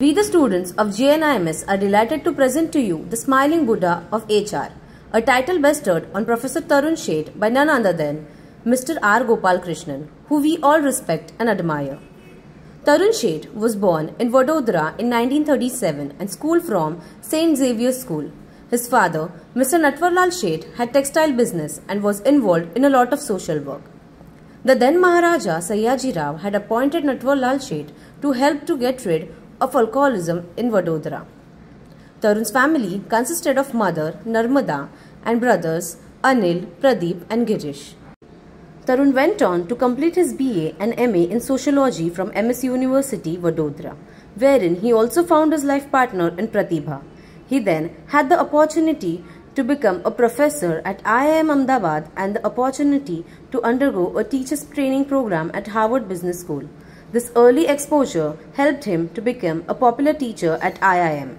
We, the students of JNIMS, are delighted to present to you the Smiling Buddha of HR, a title bestowed on Professor Tarun Sheth by none other than Mr. R. Gopalakrishnan, who we all respect and admire. Tarun Sheth was born in Vadodara in 1937 and schooled from St. Xavier's School. His father, Mr. Natwarlal Sheth, had textile business and was involved in a lot of social work. The then Maharaja Sayaji Rao had appointed Natwarlal Sheth to help to get rid of alcoholism in Vadodara. Tarun's family consisted of mother Narmada and brothers Anil, Pradeep and Girish. Tarun went on to complete his BA and MA in Sociology from MS University, Vadodara, wherein he also found his life partner in Pratibha. He then had the opportunity to become a professor at IIM Ahmedabad and the opportunity to undergo a teacher's training program at Harvard Business School. This early exposure helped him to become a popular teacher at IIM.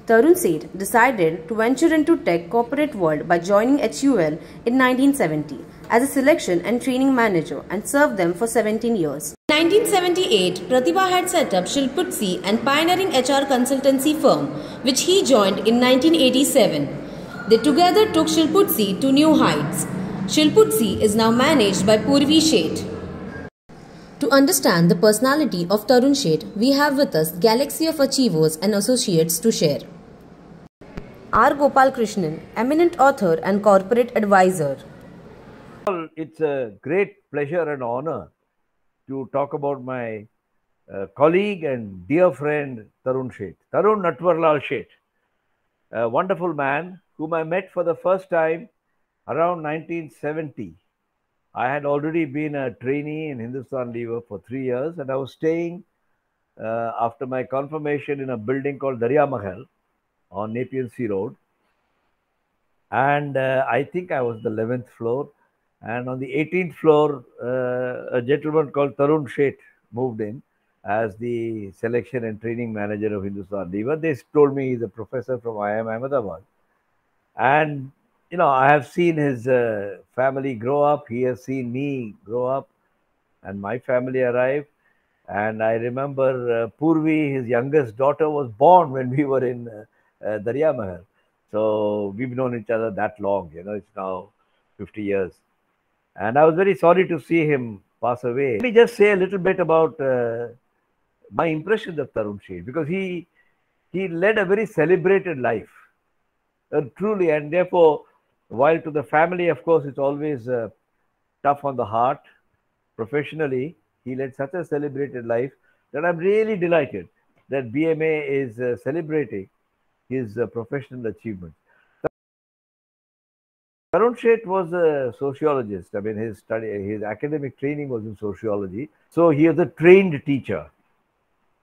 Tarun Sheth decided to venture into tech corporate world by joining HUL in 1970 as a selection and training manager and served them for 17 years. In 1978, Pratibha had set up Shilputsi, an pioneering HR consultancy firm, which he joined in 1987. They together took Shilputsi to new heights. Shilputsi is now managed by Purvi Sheth. To understand the personality of Tarun Sheth, we have with us Galaxy of Achievers and Associates to share. R. Gopalakrishnan, eminent author and corporate advisor. It's a great pleasure and honor to talk about my colleague and dear friend Tarun Sheth, Tarun Natwarlal Sheth, a wonderful man whom I met for the first time around 1970. I had already been a trainee in Hindustan Lever for 3 years, and I was staying after my confirmation in a building called Darya Mahal on Nepean Sea Road. And I think I was the 11th floor. And on the 18th floor, a gentleman called Tarun Sheth moved in as the selection and training manager of Hindustan Lever. They told me he's a professor from IIM Ahmedabad. And, you know, I have seen his family grow up. He has seen me grow up and my family arrive. And I remember Purvi, his youngest daughter, was born when we were in Darya Mahal. So we've known each other that long, you know, it's now 50 years. And I was very sorry to see him pass away. Let me just say a little bit about my impressions of Tarun Sheth, because he led a very celebrated life, truly. And therefore, while to the family, of course, it's always tough on the heart, professionally, he led such a celebrated life that I'm really delighted that BMA is celebrating his professional achievements. Tarun Sheth was a sociologist. I mean, his academic training was in sociology. So he was a trained teacher.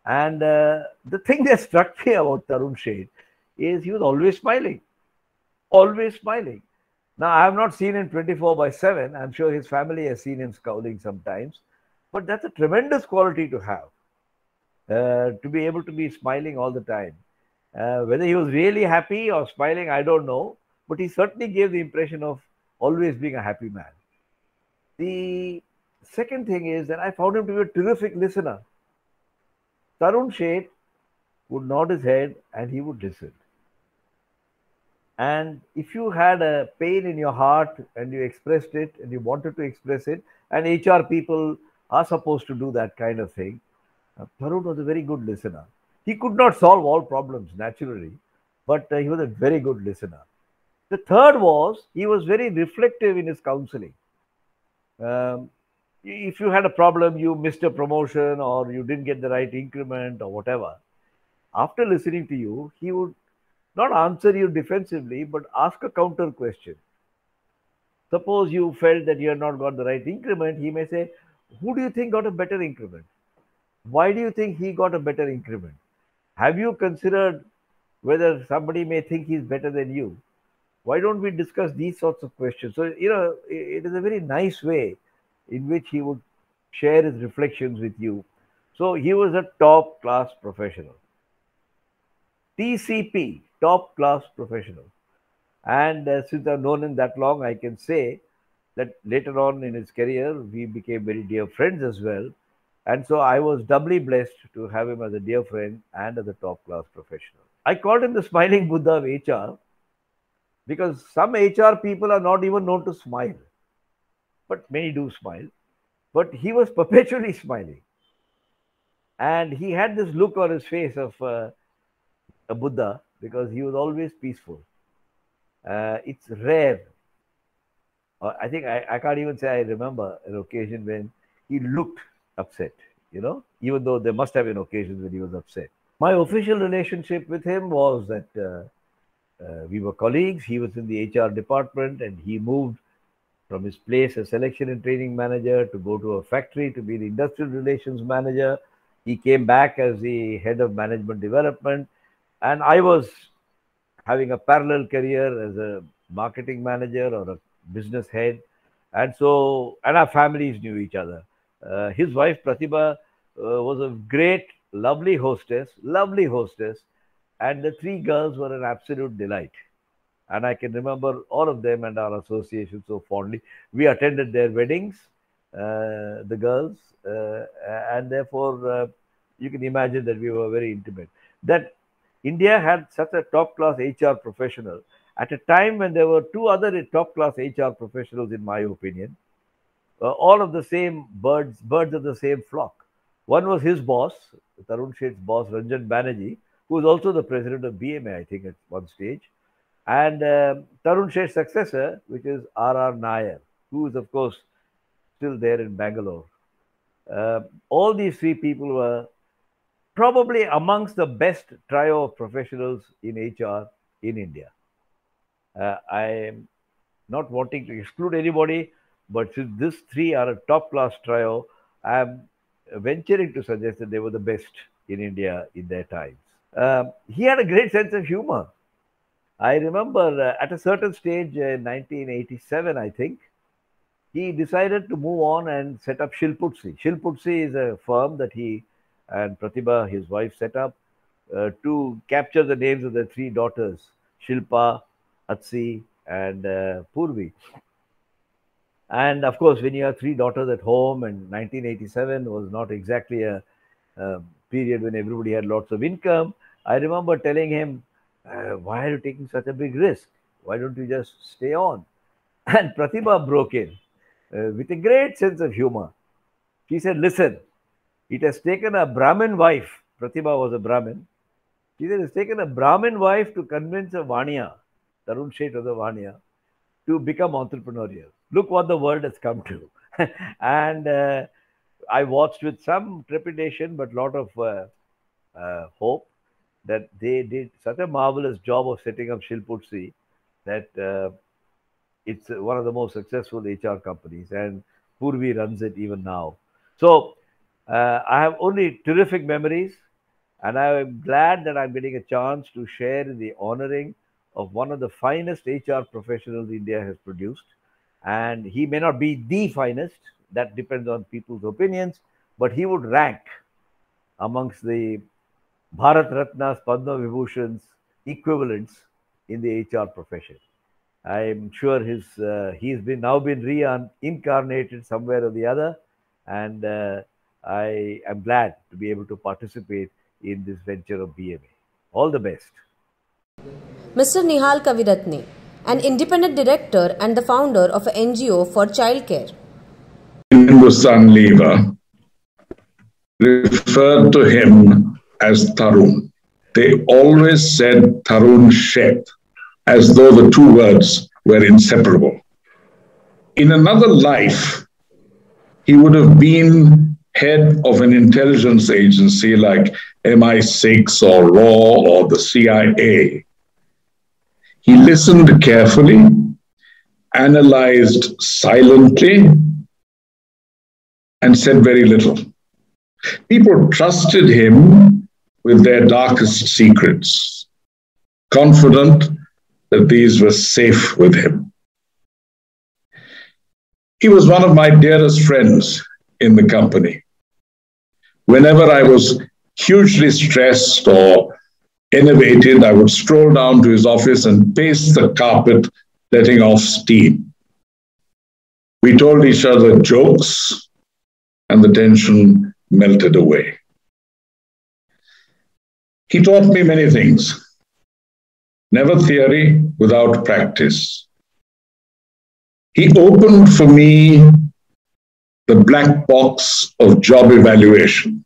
And the thing that struck me about Tarun Sheth is he was always smiling. Always smiling. Now, I have not seen him 24/7. I'm sure his family has seen him scowling sometimes. But that's a tremendous quality to have, to be able to be smiling all the time. Whether he was really happy or smiling, I don't know. But he certainly gave the impression of always being a happy man. The second thing is that I found him to be a terrific listener. Tarun Sheth would nod his head and he would listen. And if you had a pain in your heart and you expressed it and you wanted to express it, and HR people are supposed to do that kind of thing, Tarun was a very good listener. He could not solve all problems naturally, but he was a very good listener. The third was he was very reflective in his counseling. If you had a problem, you missed a promotion or you didn't get the right increment or whatever, after listening to you, he would not answer you defensively, but ask a counter question. Suppose you felt that you had not got the right increment, he may say, who do you think got a better increment? Why do you think he got a better increment? Have you considered whether somebody may think he's better than you? Why don't we discuss these sorts of questions? So, you know, it is a very nice way in which he would share his reflections with you. So he was a top class professional. TCP, top class professional. And since I've known him that long, I can say that later on in his career, we became very dear friends as well. And so I was doubly blessed to have him as a dear friend and as a top class professional. I called him the smiling Buddha of HR because some HR people are not even known to smile, but many do smile. But he was perpetually smiling. And he had this look on his face of a Buddha because he was always peaceful. It's rare. I think I can't even say I remember an occasion when he looked upset, even though there must have been occasions when he was upset. My official relationship with him was that we were colleagues. He was in the HR department and he moved from his place as selection and training manager to go to a factory to be the industrial relations manager. He came back as the head of management development. And I was having a parallel career as a marketing manager or a business head. And our families knew each other. His wife, Pratibha, was a great, lovely hostess. And the three girls were an absolute delight. And I can remember all of them and our association so fondly. We attended their weddings, the girls, and therefore you can imagine that we were very intimate. That India had such a top-class HR professional at a time when there were two other top-class HR professionals, in my opinion, all of the same birds of the same flock. One was his boss, Tarun Sheth's boss, Ranjan Banerjee, who was also the president of BMA, I think, at one stage. And Tarun Sheth's successor, which is R.R. Nair, who is, of course, still there in Bangalore. All these three people were probably amongst the best trio of professionals in HR in India. I am not wanting to exclude anybody, but since these three are a top-class trio, I am venturing to suggest that they were the best in India in their times. He had a great sense of humor. I remember at a certain stage in 1987, I think, he decided to move on and set up Shilputsi. Shilputsi is a firm that he and Pratibha, his wife, set up to capture the names of their three daughters, Shilpa, Atsi, and Purvi. And of course, when you have three daughters at home, and 1987 was not exactly a period when everybody had lots of income, I remember telling him, why are you taking such a big risk? Why don't you just stay on? And Pratibha broke in with a great sense of humor. She said, listen, it has taken a Brahmin wife. Pratibha was a Brahmin. She said, it's taken a Brahmin wife to convince a Vaniya, Tarun Sheth was a Vaniya, to become entrepreneurial. Look what the world has come to. And I watched with some trepidation, but a lot of hope that they did such a marvelous job of setting up Shilputsi that it's one of the most successful HR companies, and Purvi runs it even now. So I have only terrific memories, and I am glad that I'm getting a chance to share in the honoring of one of the finest HR professionals India has produced. And he may not be the finest, that depends on people's opinions, but he would rank amongst the Bharat Ratnas, Padma Vibhushans equivalents in the HR profession. I'm sure he's now been reincarnated somewhere or the other, and I am glad to be able to participate in this venture of BMA. All the best. Mr. Nihal Kaviratne, an independent director and the founder of an NGO for childcare. Hindustan Lever referred to him as Tarun. They always said Tarun Sheth, as though the two words were inseparable. In another life, he would have been head of an intelligence agency like MI6 or RAW or the CIA. He listened carefully, analyzed silently, and said very little. People trusted him with their darkest secrets, confident that these were safe with him. He was one of my dearest friends in the company. Whenever I was hugely stressed or enervated, I would stroll down to his office and pace the carpet, letting off steam. We told each other jokes, and the tension melted away. He taught me many things. Never theory without practice. He opened for me the black box of job evaluation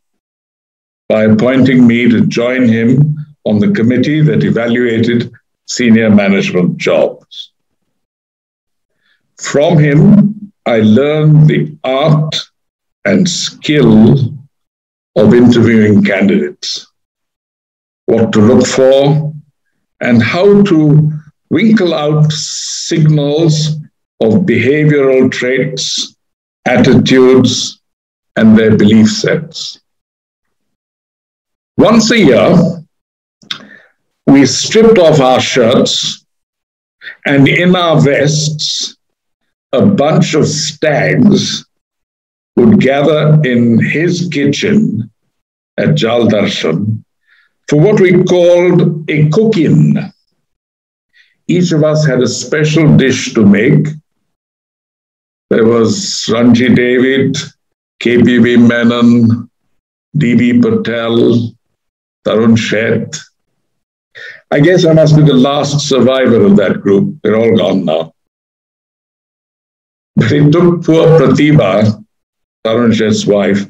by appointing me to join him on the committee that evaluated senior management jobs. From him, I learned the art and skill of interviewing candidates, what to look for, and how to winkle out signals of behavioral traits, attitudes, and their belief sets. Once a year, we stripped off our shirts, and in our vests, a bunch of stags would gather in his kitchen at Jal Darshan for what we called a cook-in. Each of us had a special dish to make. There was Ranji David, KPV Menon, DB Patel, Tarun Sheth. I guess I must be the last survivor of that group. They're all gone now. But it took poor Pratibha, Tarun Sheth's wife,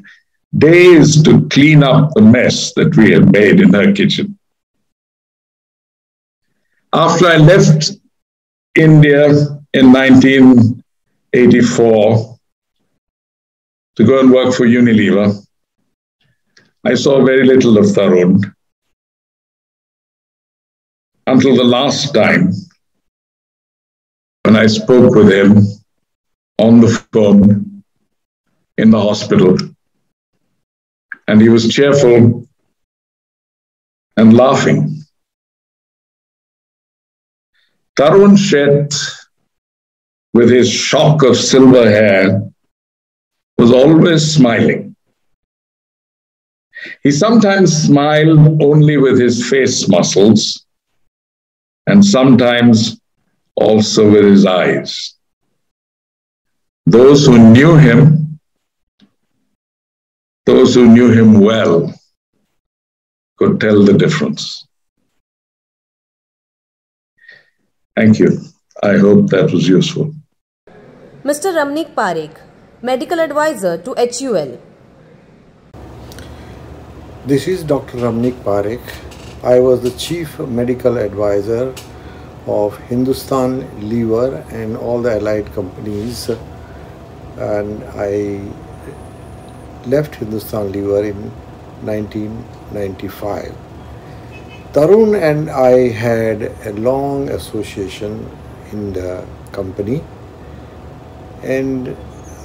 days to clean up the mess that we had made in her kitchen. After I left India in 1984 to go and work for Unilever, I saw very little of Tarun until the last time when I spoke with him on the phone in the hospital. And he was cheerful and laughing. Tarun Sheth, with his shock of silver hair, was always smiling. He sometimes smiled only with his face muscles, and sometimes also with his eyes. Those who knew him well, could tell the difference. Thank you. I hope that was useful. Mr. Ramnik Parekh, Medical Advisor to HUL. This is Dr. Ramnik Parekh. I was the Chief Medical Advisor of Hindustan Lever and all the allied companies, and I left Hindustan Lever in 1995. Tarun and I had a long association in the company, and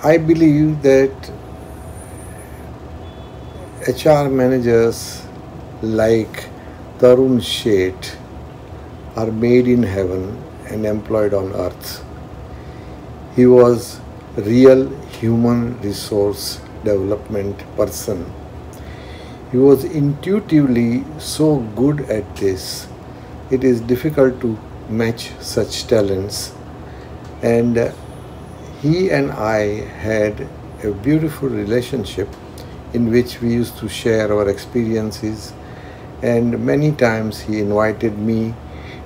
I believe that HR managers like Tarun Sheth are made in heaven and employed on earth. He was a real human resource development person. He was intuitively so good at this. It is difficult to match such talents. And he and I had a beautiful relationship in which we used to share our experiences, and many times he invited me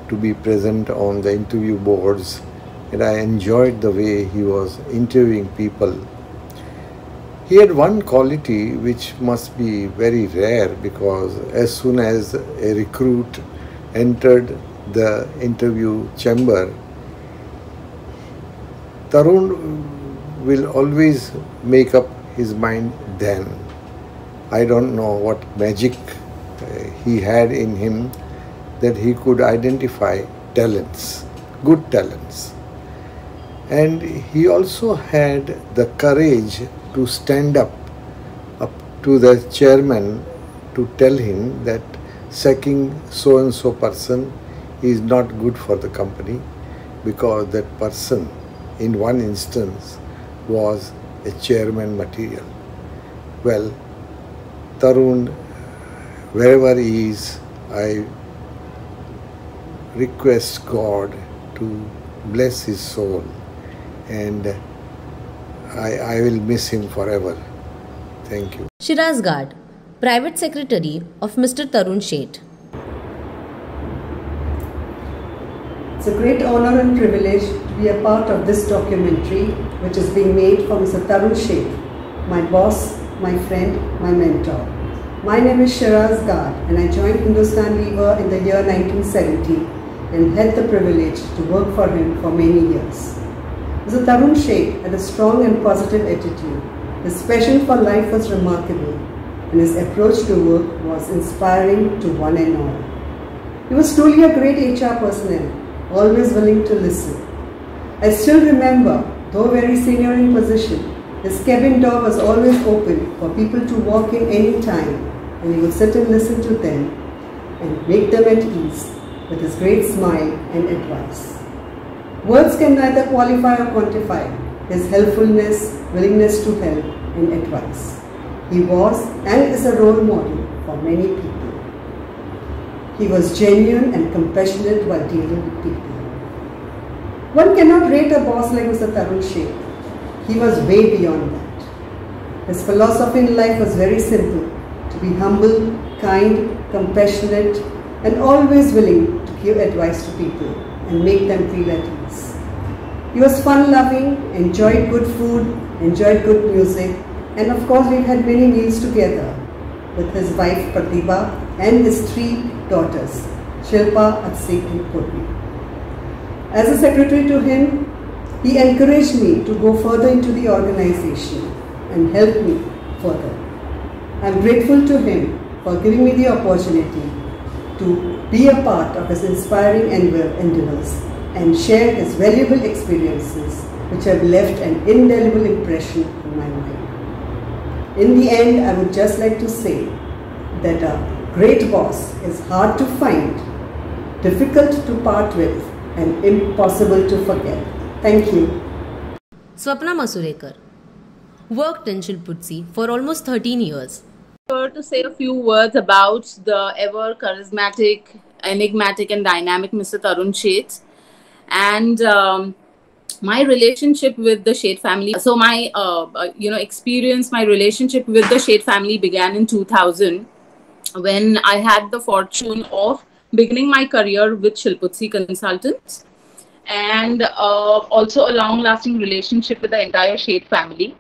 to be present on the interview boards, and I enjoyed the way he was interviewing people. He had one quality which must be very rare, because as soon as a recruit entered the interview chamber, Tarun will always make up his mind then. I don't know what magic he had in him that he could identify talents, good talents. And he also had the courage to stand up to the chairman to tell him that sacking so-and-so person is not good for the company, because that person in one instance was a chairman material. Well, Tarun, wherever he is, I request God to bless his soul, and I will miss him forever. Thank you. Shiraz Gard, Private Secretary of Mr. Tarun Sheth. It's a great honor and privilege to be a part of this documentary which is being made for Mr. Tarun Sheth, my boss, my friend, my mentor. My name is Shiraz Gard and I joined Hindustan Lever in the year 1970 and had the privilege to work for him for many years. Mr. Tarun Sheth had a strong and positive attitude. His passion for life was remarkable and his approach to work was inspiring to one and all. He was truly a great HR personnel, always willing to listen. I still remember, though very senior in position, his cabin door was always open for people to walk in any time, and he would sit and listen to them and make them at ease with his great smile and advice. Words can neither qualify or quantify his helpfulness, willingness to help, and advice. He was and is a role model for many people. He was genuine and compassionate while dealing with people. One cannot rate a boss like Mr. Tarun Sheth. He was way beyond that. His philosophy in life was very simple: to be humble, kind, compassionate, and always willing to give advice to people and make them feel at ease. He was fun-loving, enjoyed good food, enjoyed good music, and of course we had many meals together with his wife Pratibha and his 3 daughters, Shilpa, Atsik and Purvi. As a secretary to him, he encouraged me to go further into the organization and help me further. I am grateful to him for giving me the opportunity to be a part of his inspiring endeavors and share his valuable experiences which have left an indelible impression in my mind. In the end, I would just like to say that a great boss is hard to find, difficult to part with, and impossible to forget. Thank you. Swapna Masurekar worked in Shilputsi for almost 13 years. To say a few words about the ever charismatic, enigmatic and dynamic Mr. Tarun Sheth and my relationship with the Sheth family. So my experience, my relationship with the Sheth family began in 2000 when I had the fortune of beginning my career with Shilputsi Consultants, and also a long-lasting relationship with the entire Sheth family.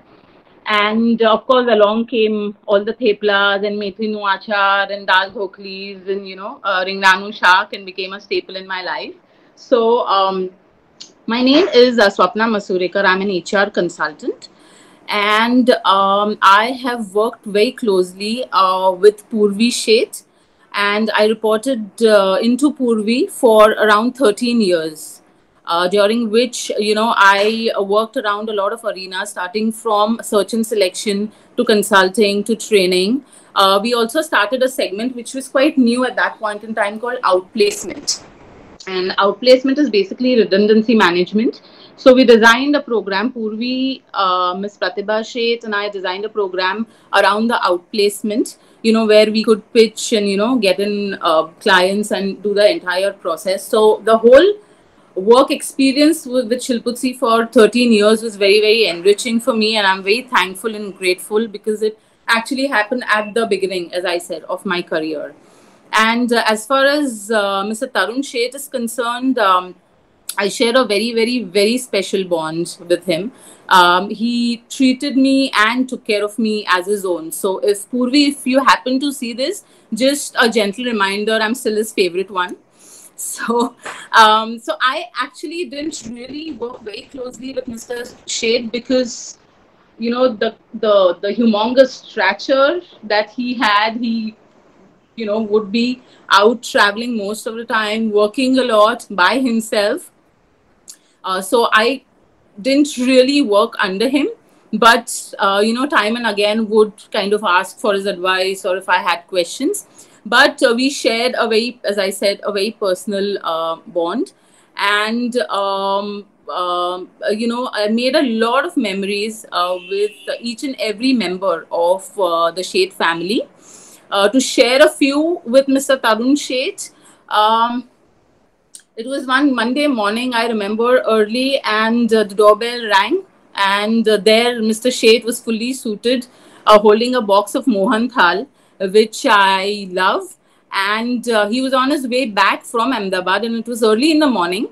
And of course, along came all the theplas and methi nu achar and dal dhoklis and ringnanu shak, and became a staple in my life. So my name is Swapna Masurekar. I'm an HR consultant, and I have worked very closely with Purvi Sheth, and I reported into Purvi for around 13 years. During which, I worked around a lot of arenas, starting from search and selection to consulting to training. We also started a segment which was quite new at that point in time called outplacement. And outplacement is basically redundancy management. So we designed a program, Purvi, Ms. Pratibha Sheth and I designed a program around the outplacement, where we could pitch and, get in clients and do the entire process. So the whole work experience with Shilputsi for 13 years was very, very enriching for me, and I'm very thankful and grateful because it actually happened at the beginning, as I said, of my career. And as far as Mr. Tarun Sheth is concerned, I share a very, very, very special bond with him. He treated me and took care of me as his own. So if Purvi, if you happen to see this, just a gentle reminder, I'm still his favorite one. So I actually didn't really work very closely with Mr. Sheth because, the humongous stature that he had, he, would be out traveling most of the time, working a lot by himself. So I didn't really work under him, but, time and again would kind of ask for his advice or if I had questions. But we shared a very, as I said, a very personal bond. And, I made a lot of memories with each and every member of the Sheth family. To share a few with Mr. Tarun Sheth, it was one Monday morning, I remember early, and the doorbell rang. And there Mr. Sheth was fully suited holding a box of Mohan Thal, which I love. And he was on his way back from Ahmedabad, and it was early in the morning,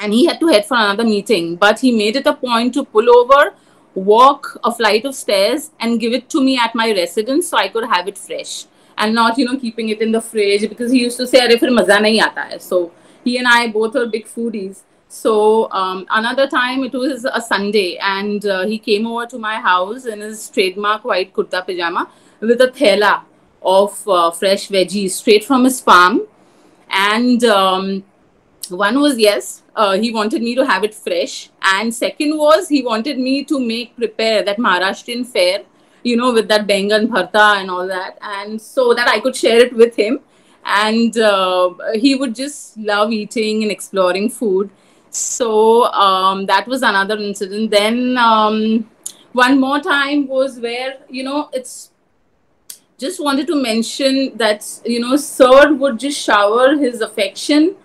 and he had to head for another meeting. But he made it a point to pull over, walk a flight of stairs, and give it to me at my residence so I could have it fresh and not, keeping it in the fridge, because he used to say, "Arey, fir maza nahi aata hai." So he and I both are big foodies. So another time, it was a Sunday, and he came over to my house in his trademark white kurta pajama with a thela of fresh veggies straight from his farm. And one was, yes, he wanted me to have it fresh. And second was, he wanted me to prepare that Maharashtrian fare, with that bengan bharta and all that. And so that I could share it with him. And he would just love eating and exploring food. So that was another incident. Then one more time was where, it's just wanted to mention that, Sir would just shower his affection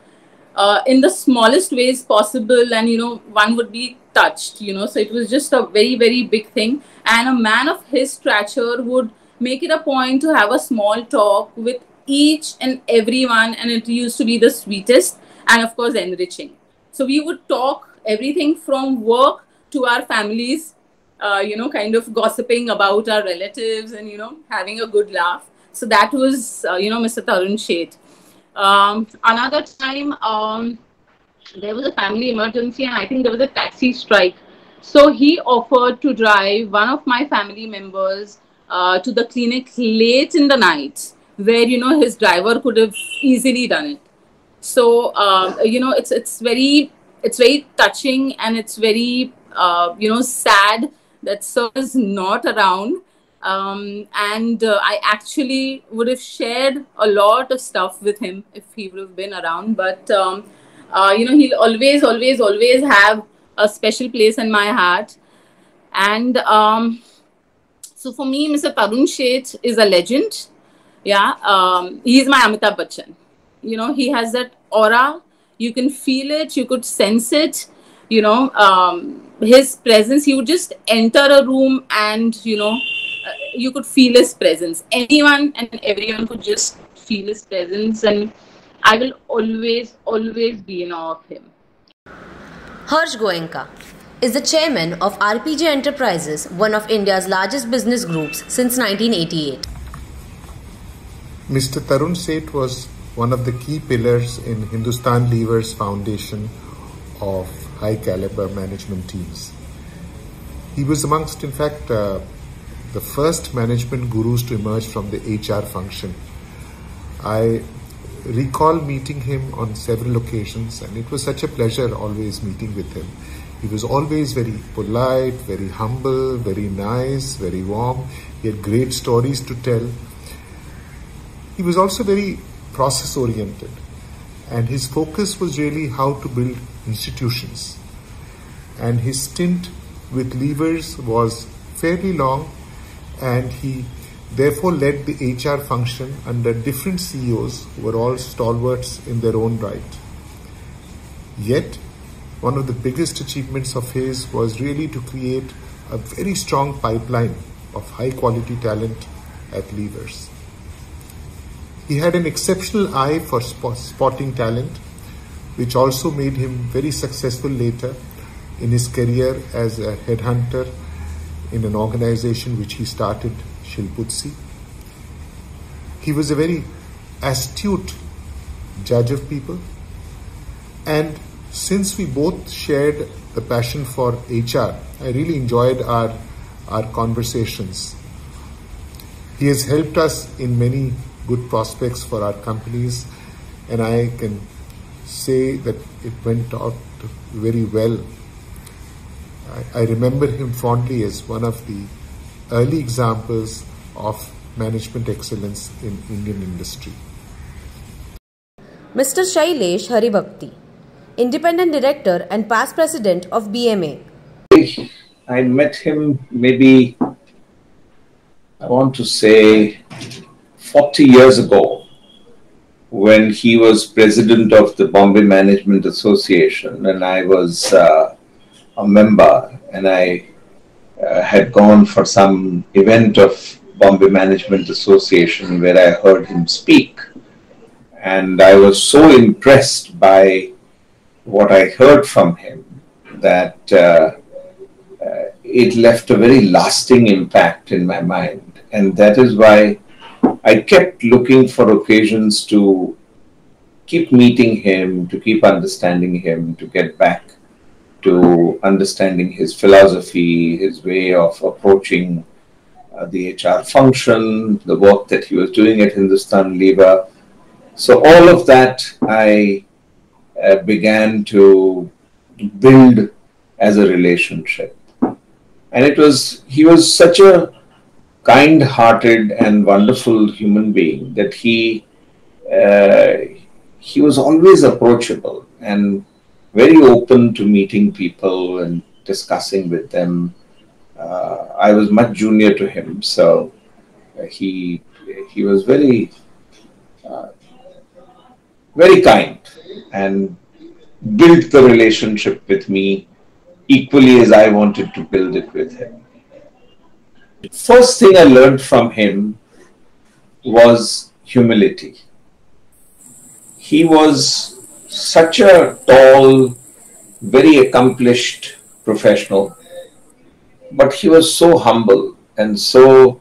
in the smallest ways possible, and one would be touched, so it was just a very, very big thing. And a man of his stature would make it a point to have a small talk with each and everyone, and it used to be the sweetest and of course enriching. So we would talk everything from work to our families, kind of gossiping about our relatives and having a good laugh. So that was Mr. Tarun Sheth. Another time, there was a family emergency, and I think there was a taxi strike. So he offered to drive one of my family members to the clinic late in the night, where his driver could have easily done it. So it's very touching, and it's very sad that Sir is not around. And I actually would have shared a lot of stuff with him if he would have been around. But he'll always have a special place in my heart. And so for me, Mr. Tarun Sheth is a legend. Yeah, he's my Amitabh Bachchan. He has that aura. You can feel it. You could sense it. His presence. He would just enter a room, and you could feel his presence. Anyone and everyone could just feel his presence, and I will always be in awe of him. Harsh Goenka is the chairman of RPG Enterprises, one of India's largest business groups since 1988. Mr. Tarun Sheth was one of the key pillars in Hindustan Lever's foundation of high caliber management teams. He was amongst, in fact, the first management gurus to emerge from the HR function. I recall meeting him on several occasions, and it was such a pleasure always meeting with him. He was always very polite, very humble, very nice, very warm. He had great stories to tell. He was also very process oriented, and his focus was really how to build institutions. And his stint with Levers was fairly long, and he therefore led the HR function under different CEOs who were all stalwarts in their own right. Yet, one of the biggest achievements of his was really to create a very strong pipeline of high quality talent at Levers. He had an exceptional eye for spotting talent, which also made him very successful later in his career as a headhunter in an organization which he started, Shilputsi. He was a very astute judge of people, and since we both shared the passion for HR, I really enjoyed our conversations. He has helped us in many good prospects for our companies, and I can say that it went out very well. I remember him fondly as one of the early examples of management excellence in Indian industry. Mr. Shailesh Haribhakti, Independent Director and past President of BMA. I met him maybe, I want to say, 40 years ago, when he was president of the Bombay Management Association and I was a member, and I had gone for some event of Bombay Management Association where I heard him speak. And I was so impressed by what I heard from him that it left a very lasting impact in my mind. And that is why I kept looking for occasions to keep meeting him, to keep understanding him, to get back to understanding his philosophy, his way of approaching the HR function, the work that he was doing at Hindustan Lever. So all of that I began to build as a relationship. And he was such a kind-hearted and wonderful human being that he was always approachable and very open to meeting people and discussing with them. I was much junior to him, so he was very kind and built the relationship with me equally as I wanted to build it with him. First thing I learned from him was humility. He was such a tall, very accomplished professional, but he was so humble and so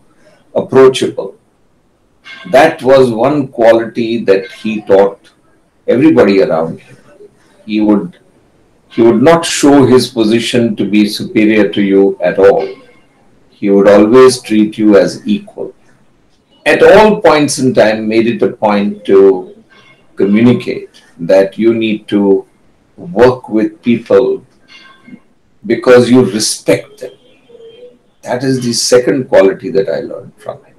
approachable. That was one quality that he taught everybody around him. He would not show his position to be superior to you at all. He would always treat you as equal. At all points in time, made it a point to communicate that you need to work with people because you respect them. That is the second quality that I learned from him,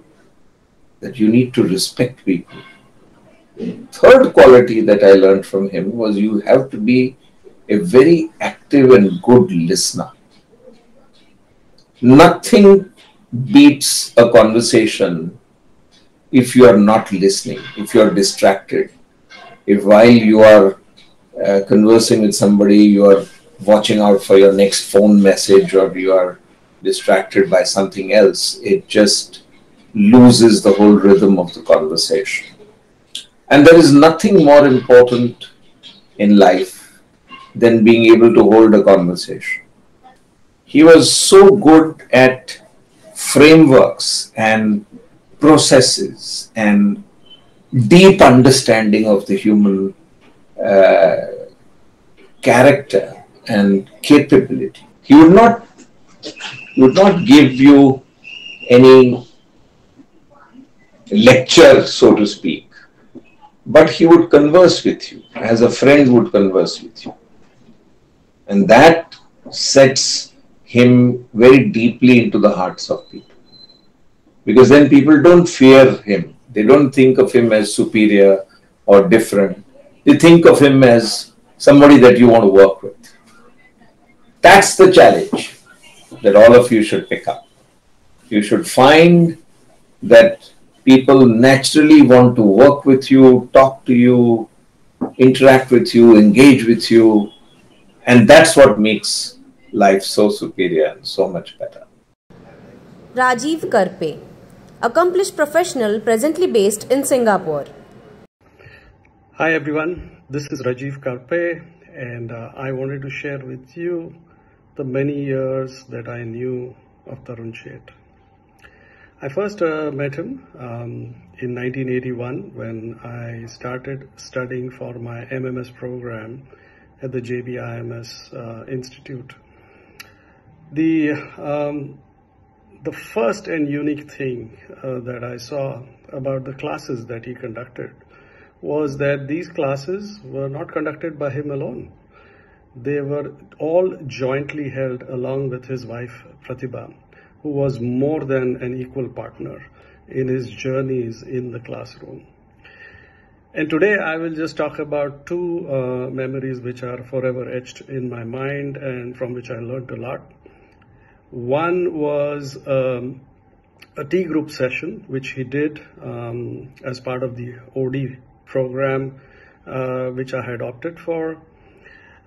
that you need to respect people. Third quality that I learned from him was you have to be a very active and good listener. Nothing beats a conversation if you are not listening, if you are distracted. If while you are conversing with somebody, you are watching out for your next phone message or you are distracted by something else, it just loses the whole rhythm of the conversation. And there is nothing more important in life than being able to hold a conversation. He was so good at frameworks and processes and deep understanding of the human character and capability. He would not give you any lecture, so to speak, but he would converse with you as a friend would converse with you. And that sets him very deeply into the hearts of people. Because then people don't fear him. They don't think of him as superior or different. They think of him as somebody that you want to work with. That's the challenge that all of you should pick up. You should find that people naturally want to work with you, talk to you, interact with you, engage with you. And that's what makes life so superior and so much better. Rajiv Karpe, accomplished professional presently based in Singapore. Hi everyone, this is Rajiv Karpe and I wanted to share with you the many years that I knew of Tarun Sheth. I first met him in 1981 when I started studying for my MMS program at the JBIMS Institute. The first and unique thing that I saw about the classes that he conducted was that these classes were not conducted by him alone. They were all jointly held along with his wife Pratibha, who was more than an equal partner in his journeys in the classroom. And today I will just talk about two memories which are forever etched in my mind and from which I learned a lot. One was a tea group session which he did as part of the OD program which I had opted for.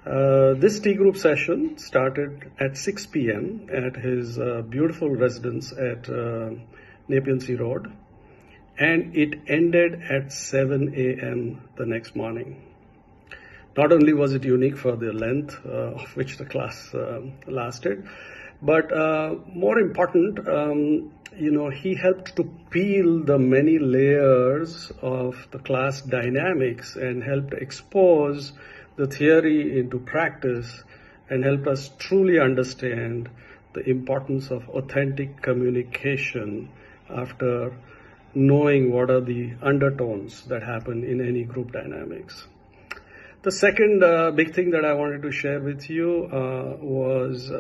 This tea group session started at 6 p.m. at his beautiful residence at Nepean Sea Road, and it ended at 7 a.m. the next morning. Not only was it unique for the length of which the class lasted, but more important, he helped to peel the many layers of the class dynamics and helped expose the theory into practice and helped us truly understand the importance of authentic communication after knowing what are the undertones that happen in any group dynamics. The second big thing that I wanted to share with you was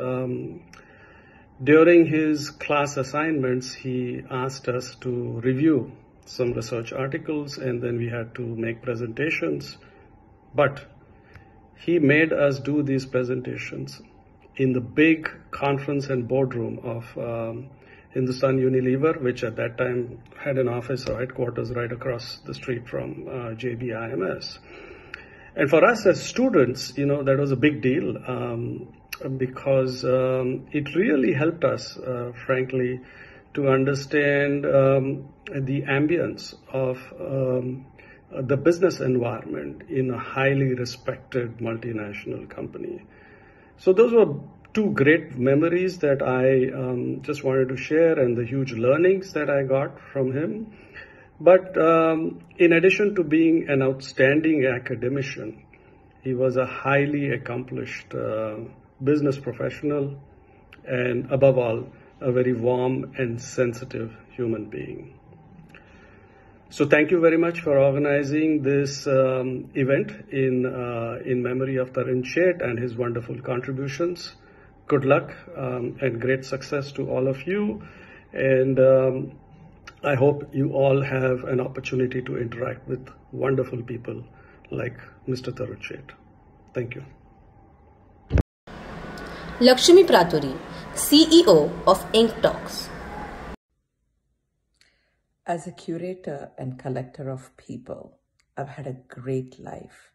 during his class assignments, he asked us to review some research articles and then we had to make presentations. But he made us do these presentations in the big conference and boardroom of Hindustan Unilever, which at that time had an office or headquarters right across the street from JBIMS. And for us as students, that was a big deal because it really helped us, frankly, to understand the ambience of the business environment in a highly respected multinational company. So those were two great memories that I just wanted to share, and the huge learnings that I got from him. But in addition to being an outstanding academician, he was a highly accomplished business professional and above all, a very warm and sensitive human being. So thank you very much for organizing this event in memory of Tarun Sheth and his wonderful contributions. Good luck and great success to all of you. And I hope you all have an opportunity to interact with wonderful people like Mr. Tarun Sheth. Thank you. Lakshmi Praturi, CEO of Ink Talks. As a curator and collector of people, I've had a great life.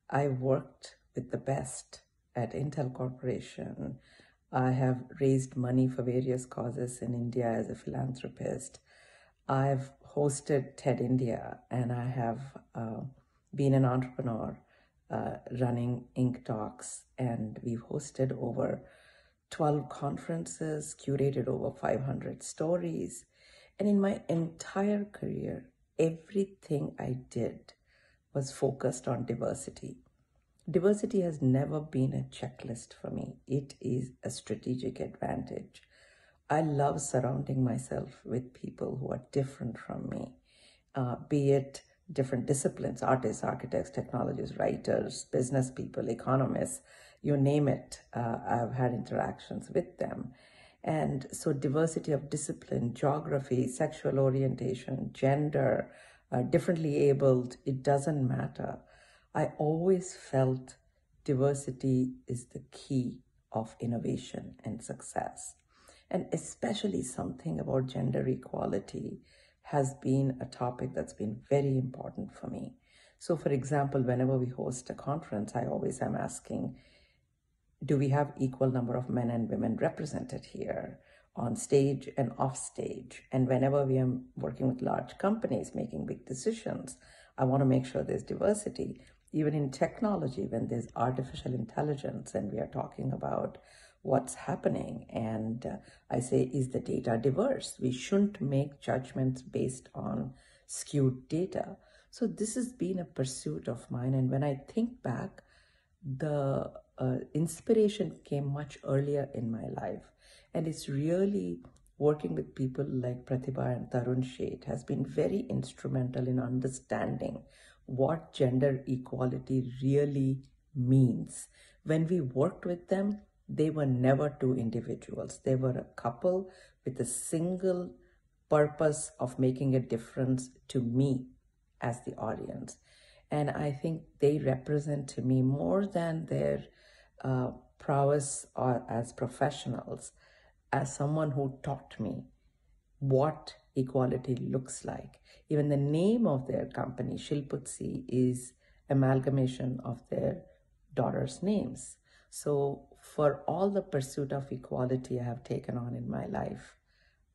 I worked with the best at Intel Corporation. I have raised money for various causes in India as a philanthropist. I've hosted TED India, and I have been an entrepreneur running Ink Talks, and we've hosted over 12 conferences, curated over 500 stories. And in my entire career, everything I did was focused on diversity. Diversity has never been a checklist for me. It is a strategic advantage. I love surrounding myself with people who are different from me, be it different disciplines, artists, architects, technologists, writers, business people, economists, you name it. I've had interactions with them. And so diversity of discipline, geography, sexual orientation, gender, differently abled, it doesn't matter. I always felt diversity is the key of innovation and success. And especially something about gender equality has been a topic that's been very important for me. So for example, whenever we host a conference, I always am asking, do we have equal number of men and women represented here on stage and off stage? And whenever we are working with large companies making big decisions, I want to make sure there's diversity. Even in technology, when there's artificial intelligence and we are talking about what's happening, and I say, is the data diverse? We shouldn't make judgments based on skewed data. So this has been a pursuit of mine. And when I think back, the inspiration came much earlier in my life. And it's really working with people like Pratibha and Tarun Sheth has been very instrumental in understanding what gender equality really means. When we worked with them, they were never two individuals. They were a couple with a single purpose of making a difference to me as the audience. And I think they represent to me more than their prowess or as professionals, as someone who taught me what equality looks like. Even the name of their company, Shilputsi, is amalgamation of their daughters' names. So for all the pursuit of equality I have taken on in my life,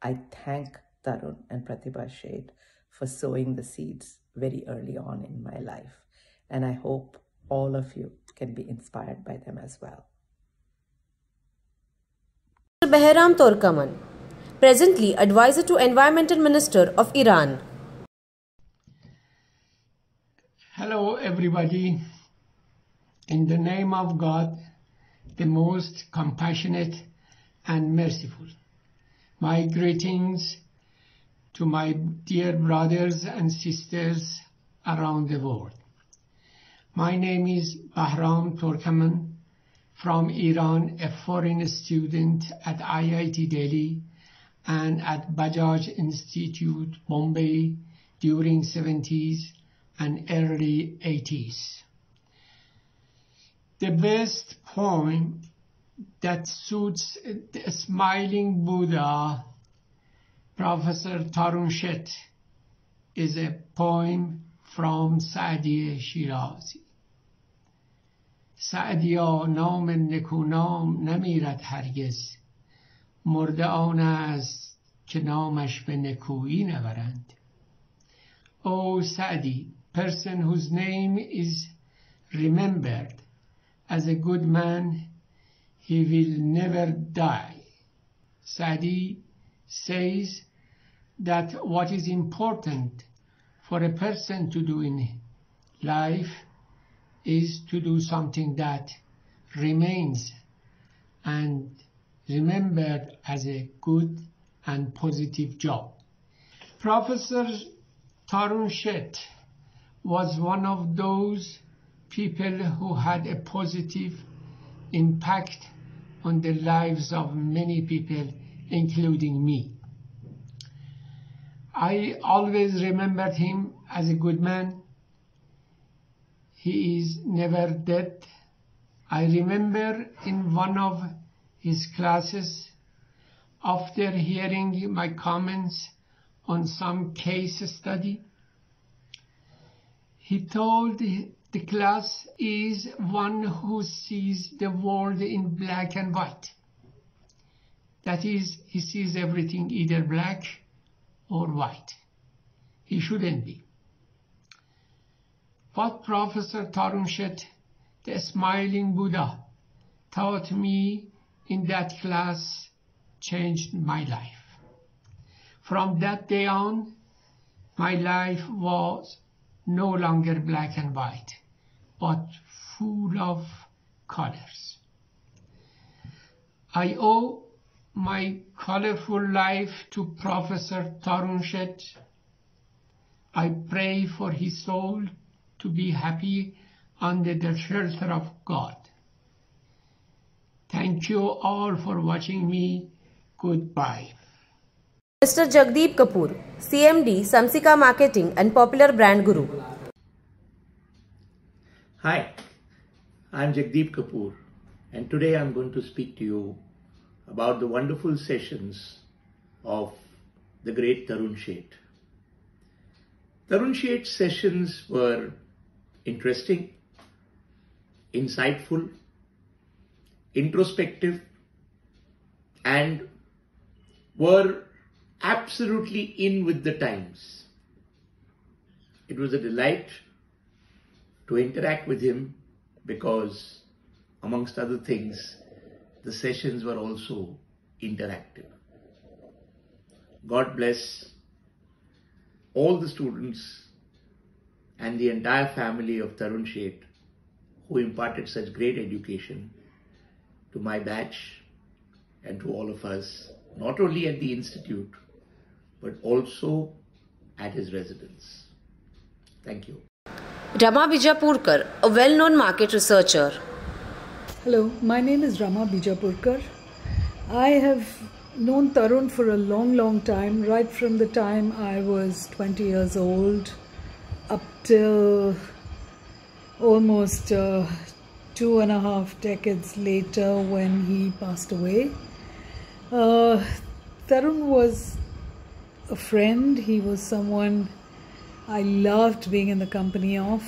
I thank Tarun and Pratibha Sheth for sowing the seeds very early on in my life. And I hope all of you can be inspired by them as well. Mr. Behram Torkaman, presently Advisor to Environmental Minister of Iran. Hello everybody. In the name of God, the most compassionate and merciful. My greetings to my dear brothers and sisters around the world. My name is Behram Torkaman from Iran, a foreign student at IIT Delhi and at Bajaj Institute, Bombay during 70s and early 80s. The best poem that suits the smiling Buddha, Professor Tarun Sheth, is a poem from Saadi Shirazi. سعدیا نام نکونام نمیرد هرگز مرده آن است که نامش به نکویی نبرند. O Saadi, person whose name is remembered as a good man, he will never die. Saadi says that what is important for a person to do in life is to do something that remains and remembered as a good and positive job. Professor Tarun Sheth was one of those people who had a positive impact on the lives of many people, including me. I always remembered him as a good man. He is never dead. I remember in one of his classes, after hearing my comments on some case study, he told the class is one who sees the world in black and white. That is, he sees everything either black or white. He shouldn't be. What Professor Tarun Sheth, the smiling Buddha, taught me in that class changed my life. From that day on, my life was no longer black and white, but full of colors. I owe my colorful life to Professor Tarun Sheth. I pray for his soul to be happy under the shelter of God. Thank you all for watching me. Goodbye. Mr. Jagdeep Kapoor, CMD, Samsika Marketing and Popular Brand Guru. Hi, I'm Jagdeep Kapoor, and today I'm going to speak to you about the wonderful sessions of the great Tarun Sheth. Tarun Sheth's sessions were interesting, insightful, introspective, and were absolutely in with the times. It was a delight to interact with him because, amongst other things, the sessions were also interactive. God bless all the students and the entire family of Tarun Sheth who imparted such great education to my batch and to all of us, not only at the institute, but also at his residence. Thank you. Rama Bijapurkar, a well-known market researcher. Hello, my name is Rama Bijapurkar. I have known Tarun for a long time, right from the time I was 20 years old up till almost 2.5 decades later when he passed away. Tarun was a friend. He was someone I loved being in the company of.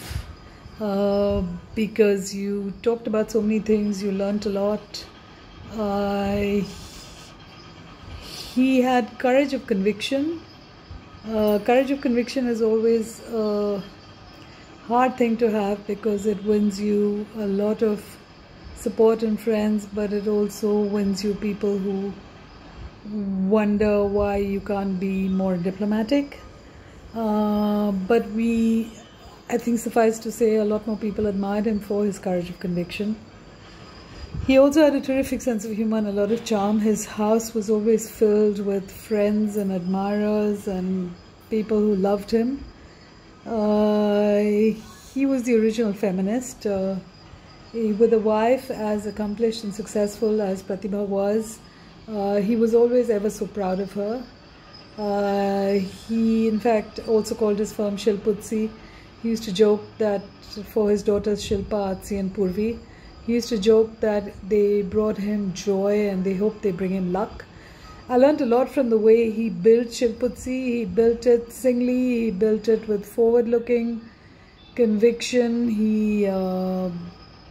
because you talked about so many things, you learnt a lot. He had courage of conviction. Courage of conviction is always a hard thing to have because it wins you a lot of support and friends, but it also wins you people who wonder why you can't be more diplomatic. But I think suffice to say, a lot more people admired him for his courage of conviction. He also had a terrific sense of humor and a lot of charm. His house was always filled with friends and admirers and people who loved him. He was the original feminist. With a wife as accomplished and successful as Pratibha was, he was always ever so proud of her. He in fact also called his firm Shilputsi. He used to joke that for his daughters Shilpa, Atsi and Purvi, he used to joke that they brought him joy and they hoped they bring him luck. I learned a lot from the way he built Shilputsi. He built it singly, he built it with forward-looking conviction. He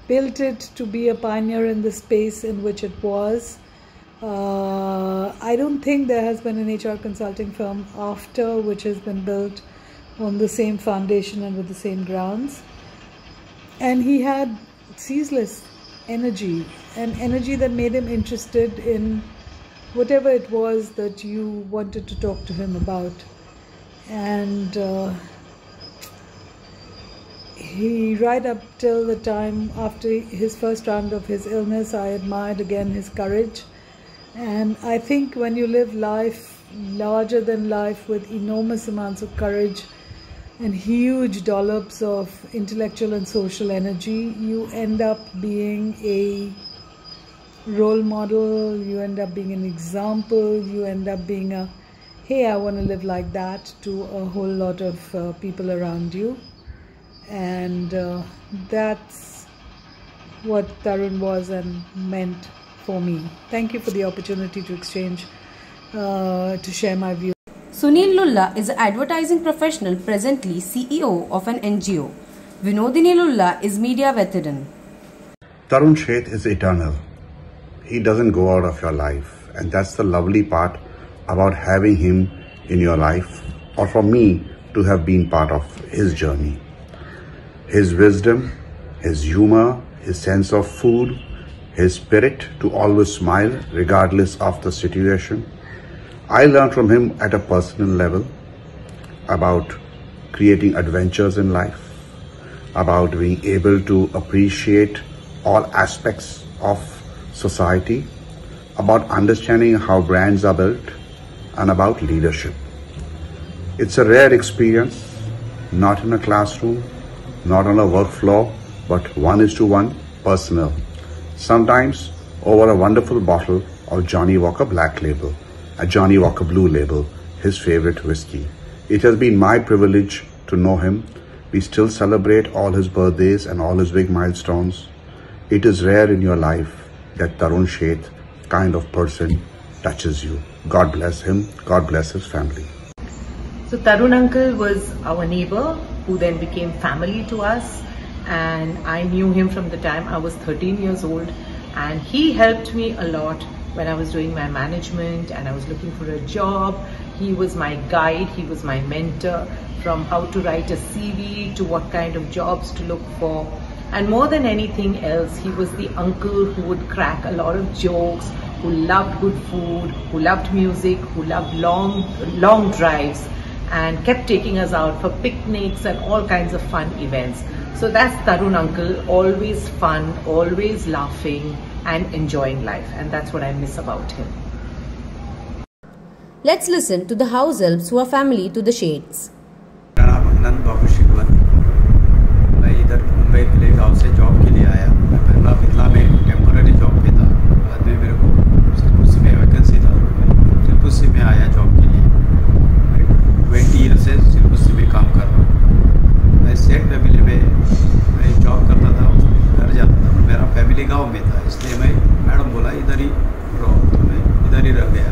built it to be a pioneer in the space in which it was. I don't think there has been an HR consulting firm after which has been built on the same foundation and with the same grounds. And he had ceaseless energy, an energy that made him interested in whatever it was that you wanted to talk to him about. And he, right up till the time after his first round of his illness, I admired again his courage. And I think when you live life larger than life with enormous amounts of courage and huge dollops of intellectual and social energy, you end up being a role model, you end up being an example, you end up being a, hey, I want to live like that, to a whole lot of people around you. And that's what Tarun was and meant for me. Thank you for the opportunity to exchange, to share my view. Sunil Lulla is an advertising professional, presently CEO of an NGO. Vinodini Lulla is media veteran. Tarun Sheth is eternal. He doesn't go out of your life, and that's the lovely part about having him in your life, or for me to have been part of his journey. His wisdom, his humor, his sense of food, his spirit to always smile regardless of the situation. I learned from him at a personal level about creating adventures in life, about being able to appreciate all aspects of society, about understanding how brands are built, and about leadership. It's a rare experience, not in a classroom, not on a work floor, but 1:1 personal. Sometimes over a wonderful bottle of Johnnie Walker Black Label, a Johnnie Walker Blue Label, his favorite whiskey. It has been my privilege to know him. We still celebrate all his birthdays and all his big milestones. It is rare in your life that Tarun Sheth kind of person touches you. God bless him. God bless his family. So Tarun uncle was our neighbor who then became family to us, and I knew him from the time I was 13 years old, and he helped me a lot when I was doing my management and I was looking for a job. He was my guide, he was my mentor, from how to write a CV to what kind of jobs to look for. And more than anything else, he was the uncle who would crack a lot of jokes, who loved good food, who loved music, who loved long drives, and kept taking us out for picnics and all kinds of fun events. So that's Tarun uncle, always fun, always laughing and enjoying life, and that's what I miss about him. Let's listen to the house elves who are family to the Sheths. मैं इधर मुंबई के लिए गाँव से job के लिए आया। मैं पहला पिछला में टेम्पररी जॉब पे था, बाद में मेरे को सिलपुसी में वैकेंसी था, सिलपुसी में आया जॉब के लिए। मैं 20 ईयर से सिलपुसी में काम कर रहा हूँ। मैं सेठ फैमिली में मैं जॉब करता था, घर जाता था। मेरा फैमिली गाँव में था, इसलिए मैं मैडम बोला इधर ही रहो, तो मैं इधर ही रह गया।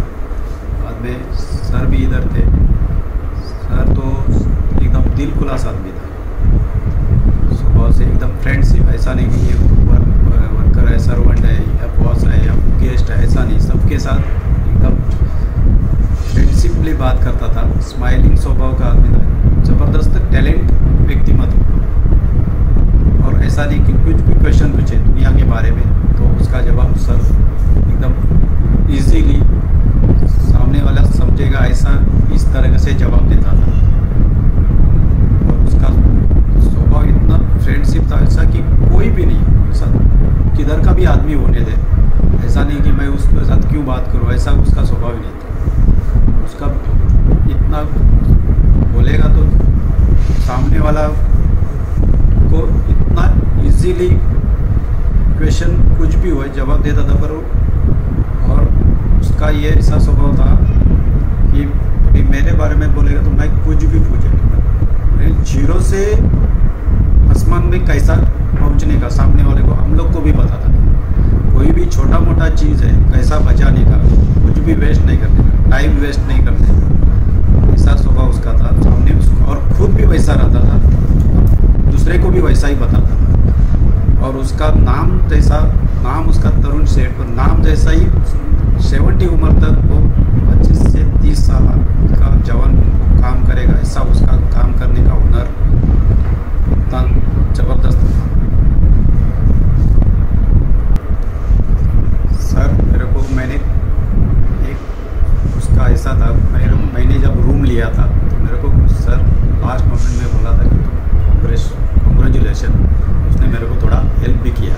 बाद में सर भी इधर थे। सर तो एकदम दिल खुलास आदमी था, ऐसा नहीं कि ये वर्कर है, सर्वेंट है या बॉस है या गेस्ट है, ऐसा नहीं, सबके साथ एकदम फ्रेंडशिपली बात करता था। स्माइलिंग स्वभाव का आदमी था, ज़बरदस्त टैलेंट व्यक्तिमत्व। और ऐसा नहीं कि कुछ भी क्वेश्चन पूछे दुनिया के बारे में तो उसका जवाब सर एकदम इजीली सामने वाला समझेगा, ऐसा इस तरह से जवाब देता था। और उसका स्वभाव इतना फ्रेंडशिप था ऐसा कि कोई भी नहीं, ऐसा किधर का भी आदमी होने दे, ऐसा नहीं कि मैं उसके साथ क्यों बात करूं, ऐसा उसका स्वभाव ही नहीं था। उसका इतना बोलेगा तो सामने वाला को इतना इजीली क्वेश्चन कुछ भी हो जवाब देता था। पर और उसका ये ऐसा स्वभाव था कि मेरे बारे में बोलेगा तो मैं कुछ भी पूछे, जीरो से आसमान में कैसा पहुंचने का सामने वाले को हम लोग को भी पता था। कोई भी छोटा मोटा चीज़ है कैसा बचाने का, कुछ भी वेस्ट नहीं करने का, टाइम वेस्ट नहीं करने का, ऐसा स्वभाव उसका था सामने उसको। और खुद भी वैसा रहता था, दूसरे को भी वैसा ही बताता था। और उसका नाम जैसा, नाम उसका तरुण सेठ, पर नाम जैसा ही 70 उम्र तक वो 25 से 30 साल का जवान काम करेगा, ऐसा उसका काम करने का हुनर इतना जबरदस्त था। सर मेरे को मैंने एक उसका ऐसा था, मैंने जब रूम लिया था तो मेरे को सर लास्ट मोमेंट में बोला था कि कॉन्ग्रेचुलेशन। उसने मेरे को थोड़ा हेल्प भी किया,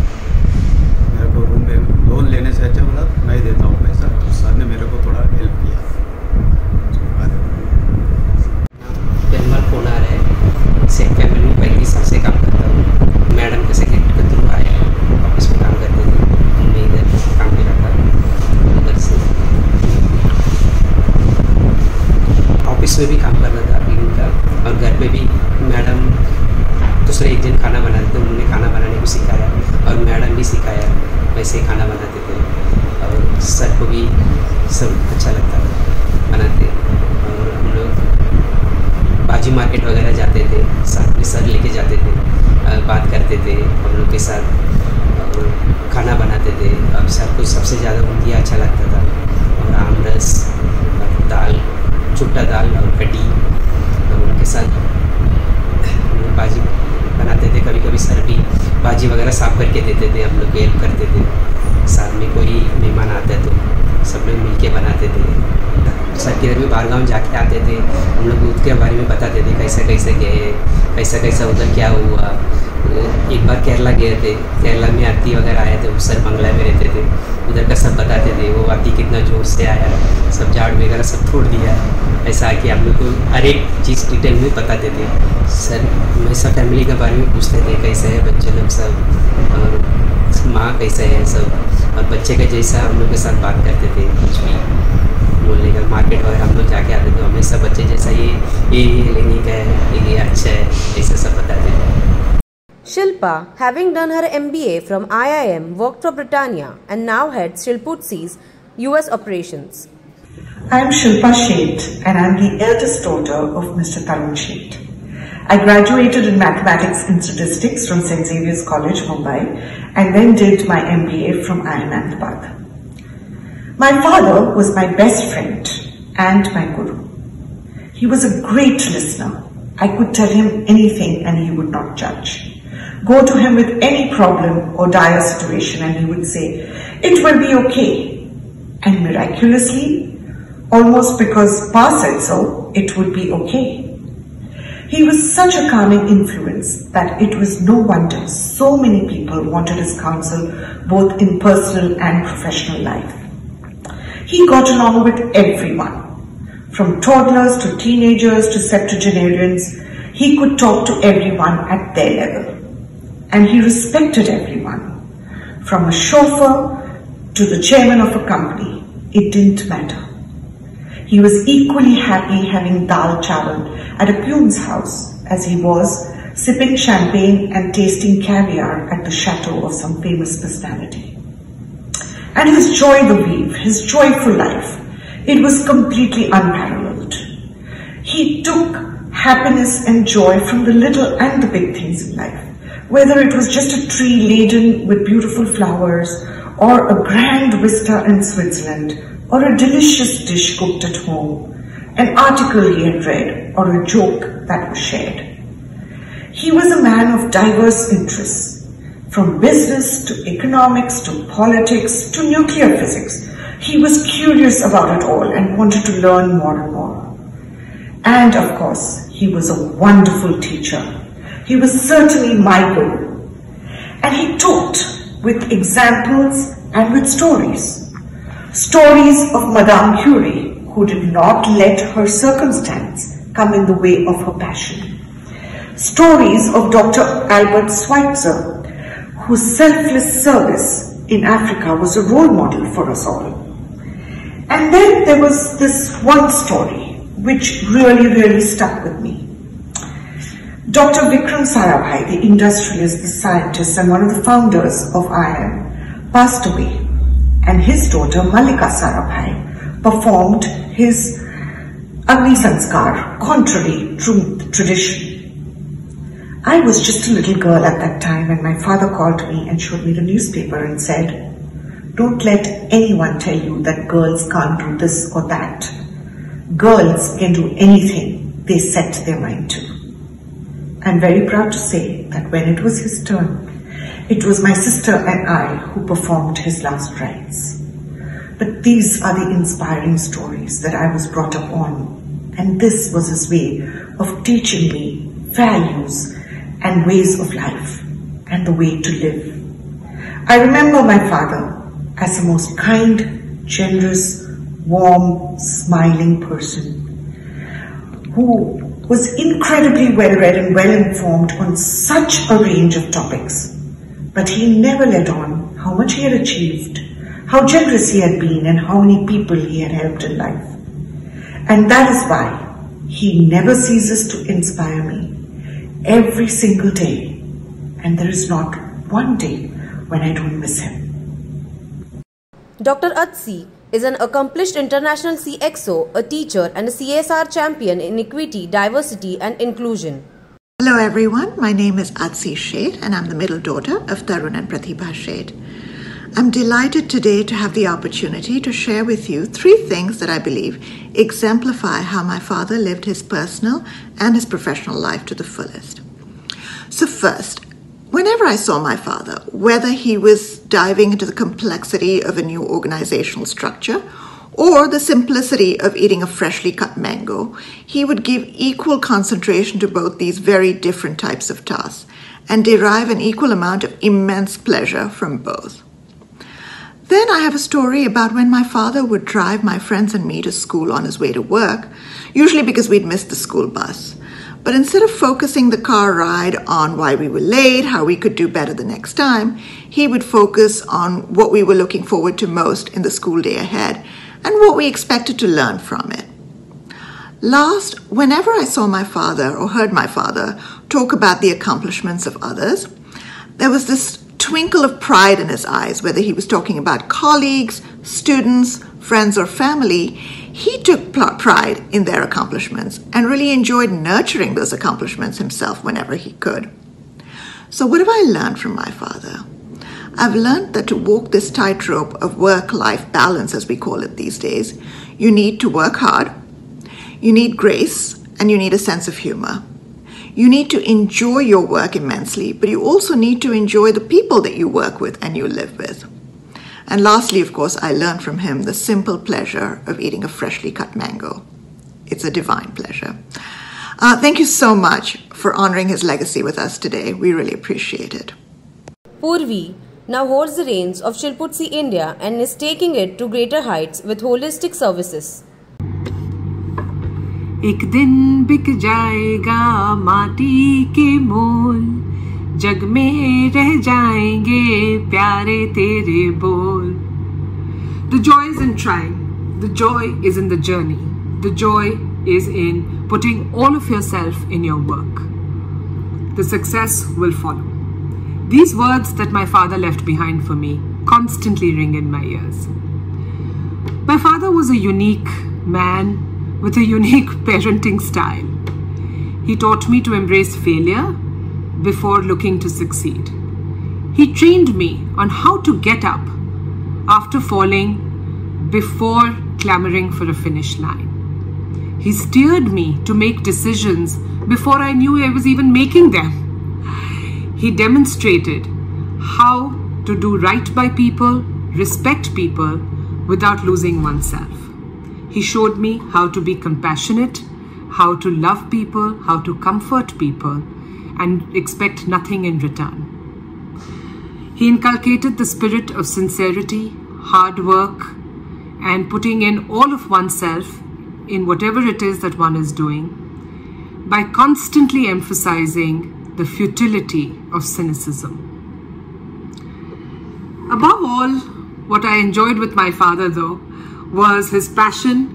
मेरे को रूम में लोन लेने से अच्छा बोला मैं देता हूँ पैसा, तो सर ने मेरे को थोड़ा हेल्प किया। निर्मल है, सेठ फैमिली में 35 साल से काम करता हूँ। मैडम के सेक्रेटरी के थ्रू आया, ऑफिस में काम करते थे, मैं इधर काम भी करता था। उधर से ऑफिस में भी काम कर रहा था क्लीनिंग का, और घर पे भी मैडम दूसरे एक दिन खाना बनाते थे, उन्होंने खाना बनाने को सिखाया और मैडम भी सिखाया, वैसे ही खाना बनाते थे। और सर को भी सब अच्छा लगता था बनाते। और हम लोग बाजी मार्केट वगैरह जाते थे, साथ में सर लेके जाते थे, बात करते थे हम लोग के साथ और खाना बनाते थे। और सर को सबसे ज़्यादा ऊँधिया अच्छा लगता था, और आमरस, दाल, चुट्टा दाल और कटी, और उनके साथ बाजी बनाते थे। कभी कभी सर भी बाजी वगैरह साफ करके देते थे, हम लोग को हेल्प करते थे। साथ में कोई मेहमान आता तो सब लोग मिलके बनाते थे। सर के घर में बाहर गाँव जाके आते थे, हम लोग उसके बारे में बताते थे कैसे कैसे गए, कैसा कैसा उधर क्या हुआ। एक बार केरला गए थे, केरला में आरती वगैरह आए थे, सर बंगला में रहते थे, उधर का सब बताते थे। वो आरती कितना जोर से आया, सब झाड़ वगैरह सब तोड़ दिया, ऐसा कि हम लोग को हर एक चीज़ डिटेल में बताते थे। सर हमेशा फैमिली के बारे में पूछते थे, कैसे है बच्चे लोग सब, और माँ कैसे है सब, और बच्चे का जैसा हम लोग के साथ बात करते थे। कुछ भी बोलने का, मार्केट वगैरह हम लोग जाके आते थे, हमेशा बच्चे जैसा ये लेने का है, ये अच्छा है, ऐसा सब बताते थे। Shilpa, having done her MBA from IIM, worked for Britannia and now heads Shilputzi's US operations. I am Shilpa Sheth and I am the eldest daughter of Mr. Tarun Sheth. I graduated in Mathematics and Statistics from St. Xavier's College, Mumbai, and then did my MBA from IIM Ahmedabad. My father was my best friend and my guru. He was a great listener. I could tell him anything and he would not judge. Go to him with any problem or dire situation and he would say, "It will be okay." And miraculously, almost because Pa said so, it would be okay. He was such a calming influence that it was no wonder so many people wanted his counsel both in personal and professional life. He got along with everyone, from toddlers to teenagers to septuagenarians. He could talk to everyone at their level. And he respected everyone, from a chauffeur to the chairman of a company. It didn't matter. He was equally happy having dal chawal at a Pune's house as he was sipping champagne and tasting caviar at the chateau of some famous personality. And his joy the weave, his joyful life, it was completely unparalleled. He took happiness and joy from the little and the big things in life, whether it was just a tree laden with beautiful flowers, or a grand vista in Switzerland, or a delicious dish cooked at home, an article he had read, or a joke that was shared. He was a man of diverse interests, from business to economics to politics to nuclear physics. He was curious about it all and wanted to learn more and more. And of course, he was a wonderful teacher. He was certainly my guru. And he taught with examples and with stories. Stories of Madame Curie, who did not let her circumstance come in the way of her passion. Stories of Dr. Albert Schweitzer, whose selfless service in Africa was a role model for us all. And then there was this one story which really stuck with me. Dr. Vikram Sarabhai, the industrialist, the scientist, and one of the founders of IIM, passed away, and his daughter Mallika Sarabhai performed his Agni Sanskar, contrary to tradition. I was just a little girl at that time, and my father called me and showed me the newspaper and said, "Don't let anyone tell you that girls can't do this or that. Girls can do anything they set their mind to." I'm very proud to say that when it was his turn, it was my sister and I who performed his last rites. But these are the inspiring stories that I was brought up on, and this was his way of teaching me values and ways of life and the way to live. I remember my father as the most kind, generous, warm, smiling person who was incredibly well-read and well-informed on such a range of topics. But he never let on how much he had achieved, how generous he had been, and how many people he had helped in life. And that is why he never ceases to inspire me every single day, and there is not one day when I don't miss him. Dr. Atsi is an accomplished international CXO, a teacher and a CSR champion in equity, diversity and inclusion. Hello everyone, my name is Atsi Sheth and I'm the middle daughter of Tarun and Pratibha Sheth. I'm delighted today to have the opportunity to share with you 3 things that I believe exemplify how my father lived his personal and his professional life to the fullest. So first, whenever I saw my father, whether he was diving into the complexity of a new organizational structure or the simplicity of eating a freshly cut mango, he would give equal concentration to both these very different types of tasks and derive an equal amount of immense pleasure from both. Then I have a story about when my father would drive my friends and me to school on his way to work, usually because we'd missed the school bus. But instead of focusing the car ride on why we were late, how we could do better the next time, he would focus on what we were looking forward to most in the school day ahead and what we expected to learn from it. Last, whenever I saw my father or heard my father talk about the accomplishments of others, there was this twinkle of pride in his eyes, whether he was talking about colleagues, students, friends, or family. He took pride in their accomplishments and really enjoyed nurturing those accomplishments himself whenever he could. So what have I learned from my father? I've learned that to walk this tightrope of work-life balance, as we call it these days, you need to work hard, you need grace, and you need a sense of humor. You need to enjoy your work immensely, but you also need to enjoy the people that you work with and you live with. And lastly, of course, I learned from him the simple pleasure of eating a freshly cut mango. It's a divine pleasure. Thank you so much for honoring his legacy with us today. We really appreciate it. Purvi now holds the reins of Shilputsi India and is taking it to greater heights with holistic services. एक दिन बिक जाएगा माटी के मोल, जग में रह जाएंगे प्यारे तेरे बोल. The joy is in trying, the joy is in the journey, the joy is in putting all of yourself in your work. The success will follow. These words that my father left behind for me constantly ring in my ears. My father was a unique man with a unique parenting style. He taught me to embrace failure before looking to succeed. He trained me on how to get up after falling before clamoring for a finish line. He steered me to make decisions before I knew I was even making them. He demonstrated how to do right by people, respect people without losing oneself. He showed me how to be compassionate, how to love people, how to comfort people, and expect nothing in return. He inculcated the spirit of sincerity, hard work, and putting in all of oneself in whatever it is that one is doing, by constantly emphasizing the futility of cynicism. Above all, what I enjoyed with my father, though, was his passion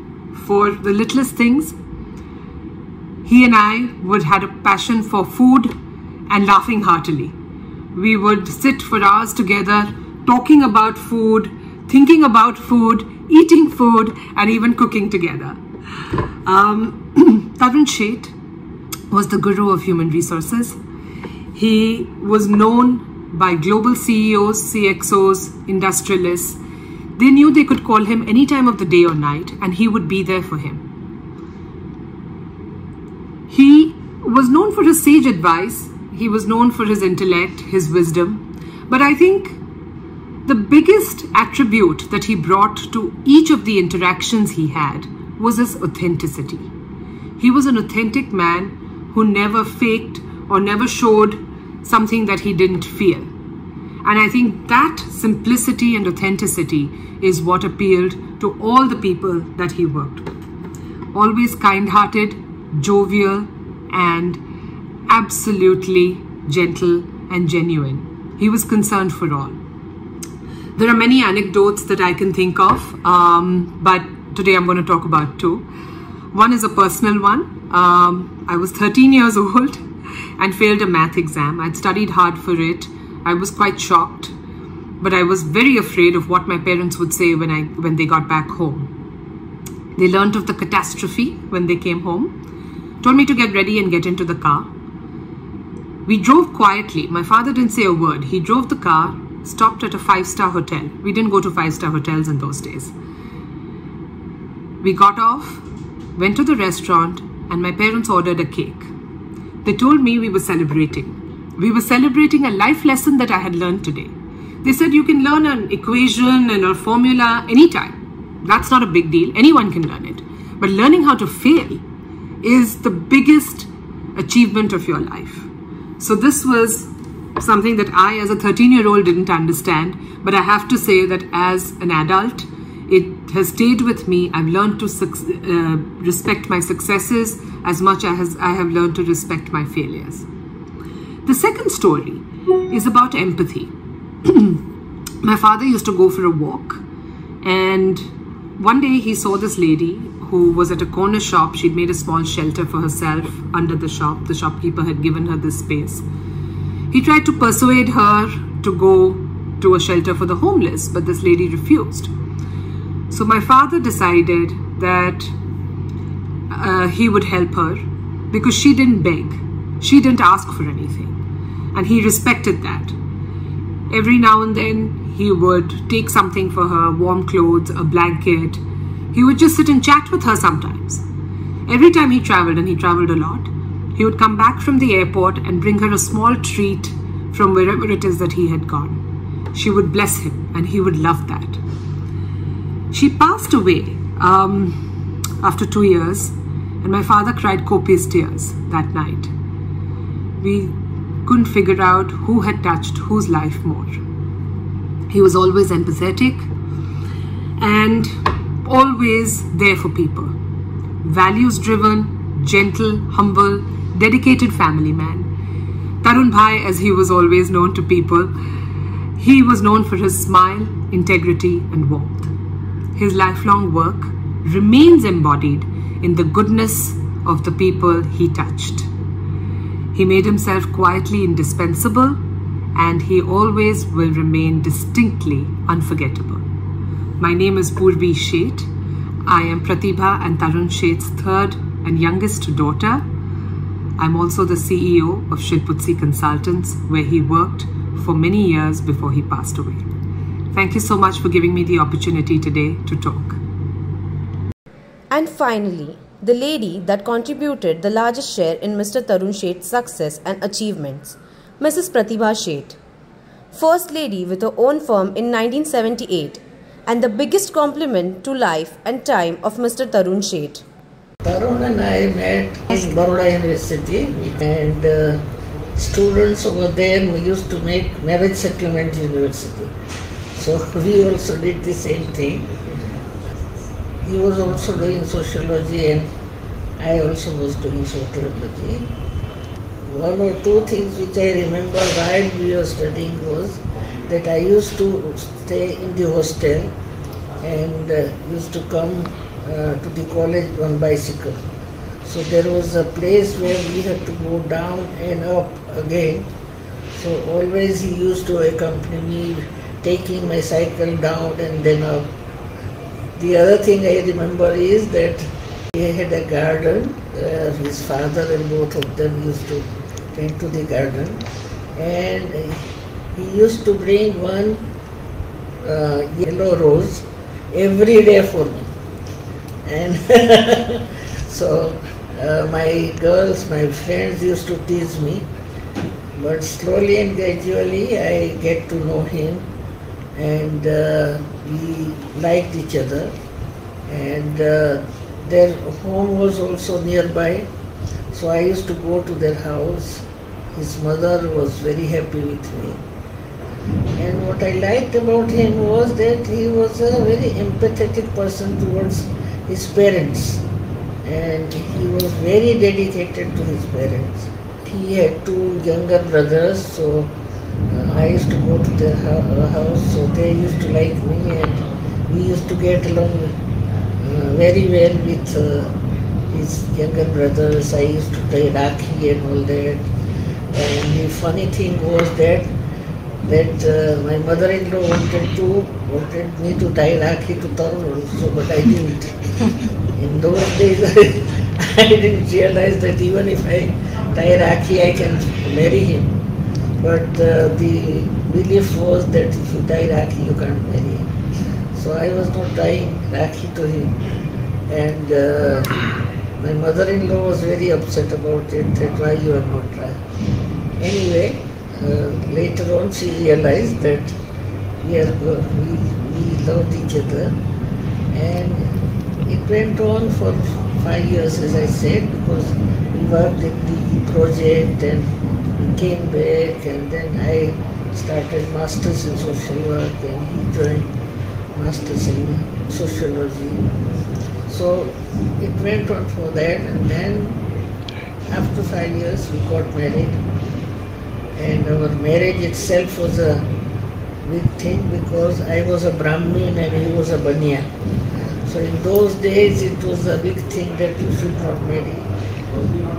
for the littlest things. He and I had a passion for food and laughing heartily. We would sit for hours together, talking about food, thinking about food, eating food, and even cooking together. Tarun Sheth was the guru of human resources. He was known by global CEOs, CXOs, industrialists. They knew they could call him any time of the day or night, and he would be there for him. He was known for his sage advice. He was known for his intellect, his wisdom. But I think the biggest attribute that he brought to each of the interactions he had was his authenticity. He was an authentic man who never faked or never showed something that he didn't feel. And I think that simplicity and authenticity is what appealed to all the people that he worked with. Always kind-hearted, jovial, and absolutely gentle and genuine. He was concerned for all. There are many anecdotes that I can think of, but today I'm going to talk about two. One is a personal one. I was 13 years old and failed a math exam. I'd studied hard for it. I was quite shocked, but I was very afraid of what my parents would say when they got back home. They learned of the catastrophe when they came home, told me to get ready and get into the car. We drove quietly. My father didn't say a word. He drove the car, stopped at a 5-star hotel. We didn't go to 5-star hotels in those days. We got off, went to the restaurant, and my parents ordered a cake. They told me we were celebrating. We were celebrating a life lesson that I had learned today. They said you can learn an equation and a formula anytime. That's not a big deal. Anyone can learn it. But learning how to fail is the biggest achievement of your life. So this was something that I, as a 13-year-old, didn't understand. But I have to say that as an adult, it has stayed with me. I've learned to respect my successes as much as I have learned to respect my failures. The second story is about empathy. My father used to go for a walk, and one day he saw this lady who was at a corner shop. She'd made a small shelter for herself under the shop. The shopkeeper had given her this space. He tried to persuade her to go to a shelter for the homeless, but this lady refused. So my father decided that he would help her because she didn't beg. She didn't ask for anything. And he respected that. Every now and then he would take something for her, warm clothes, a blanket. He would just sit and chat with her sometimes. Every time he traveled, and he traveled a lot, he would come back from the airport and bring her a small treat from wherever it is that he had gone. She would bless him, and he would love that. She passed away after 2 years, and my father cried copious tears that night. We couldn't figure out who had touched whose life more. He was always empathetic and always there for people. Values-driven, gentle, humble, dedicated family man. Tarun Bhai, as he was always known to people, he was known for his smile, integrity, and warmth. His lifelong work remains embodied in the goodness of the people he touched. He made himself quietly indispensable, and he always will remain distinctly unforgettable. My name is Purvi Sheth. I am Pratibha and Tarun Sheth's third and youngest daughter. I'm also the CEO of Shilputsi Consultants, where he worked for many years before he passed away. Thank you so much for giving me the opportunity today to talk. And finally, the lady that contributed the largest share in Mr. Tarun Sheth's success and achievements, Mrs. Pratibha Sheth. First lady with her own firm in 1978, and the biggest compliment to life and time of Mr. Tarun Sheth. Tarun and I met in Baroda University, and students over there, we used to make marriage settlement university. So we also did the same thing. He was also doing sociology and I also was doing sociology. One or two things which I remember while we were studying was that I used to stay in the hostel and used to come to the college on bicycle. So there was a place where we had to go down and up again. So always he used to accompany me, taking my cycle down and then up. The other thing I remember is that he had a garden. His father and both of them used to tend to the garden, and he used to bring one yellow rose every day for me. And so my girls, my friends used to tease me, but slowly and gradually I get to know him, and we liked each other, and their home was also nearby, so I used to go to their house. His mother was very happy with me, and what I liked about him was that he was a very empathetic person towards his parents, and he was very dedicated to his parents. He had two younger brothers, so I used to go to their house, so they used to like me, and we used to get along very well with his younger brothers. I used to tie Rakhi and all that. And the funny thing was that my mother-in-law wanted me to tie Rakhi to Tarun also, but I didn't. In those days, I didn't realize that even if I tie Rakhi, I can marry him. But the belief was that if you tie Rakhi, you can't marry him. So I was not tying Rakhi to him. And my mother-in-law was very upset about it, that why you are not trying. Anyway, later on she realized that we loved each other. And it went on for 5 years, as I said, because we worked in the project and we came back, and then I started masters in social work and he joined masters in sociology. So it went on for that, and then after 5 years we got married, and our marriage itself was a big thing because I was a Brahmin and he was a Baniya. So in those days it was a big thing that you should not marry.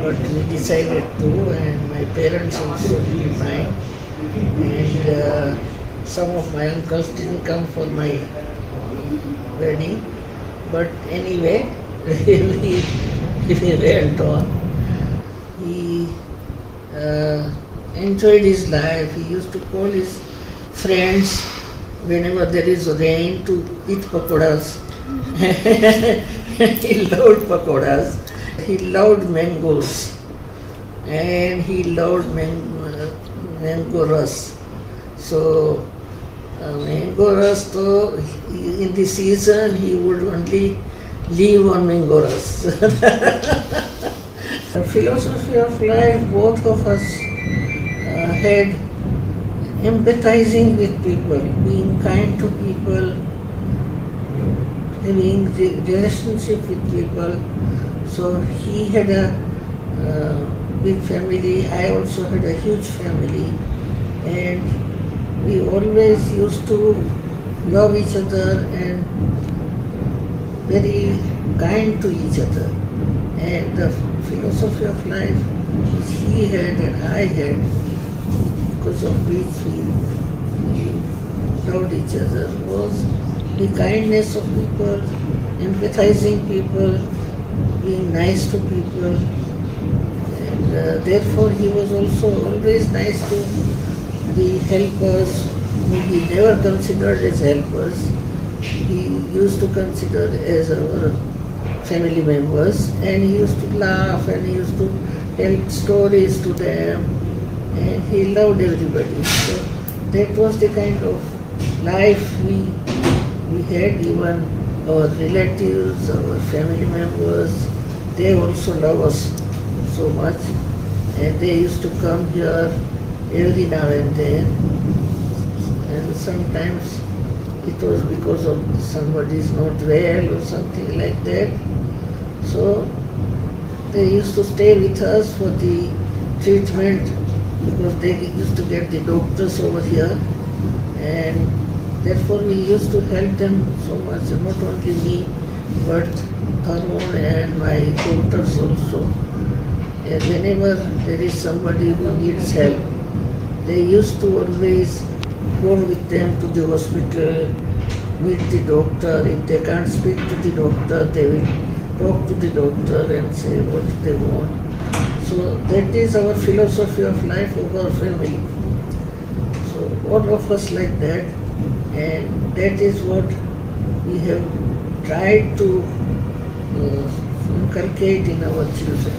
But we decided to, and my parents also didn't mind. And some of my uncles didn't come for my wedding. But anyway, we went on. He enjoyed his life. He used to call his friends whenever there is rain to eat pakoras. He loved pakoras. He loved mangoes, and he loved mango ras. So mango ras, though in the season he would only live on mango ras. The philosophy of life, both of us had empathizing with people, being kind to people, having the relationship with people. So he had a big family, I also had a huge family, and we always used to love each other and very kind to each other. And the philosophy of life which he had and I had, because of which we loved each other, was the kindness of people, empathizing people, being nice to people. And and therefore he was also always nice to the helpers whom he never considered as helpers. He used to consider as our family members, and he used to laugh and he used to tell stories to them, and he loved everybody. So that was the kind of life we had. Even our relatives, our family members, they also love us so much, and they used to come here every now and then, and sometimes it was because of somebody is not well or something like that. So they used to stay with us for the treatment, because they used to get the doctors over here, and therefore we used to help them so much, not only me but Tarun and my daughters also. And whenever there is somebody who needs help, they used to always go with them to the hospital, meet the doctor. If they can't speak to the doctor, they will talk to the doctor and say what they want. So that is our philosophy of life of our family. So all of us like that, and that is what we have tried to inculcate in our children.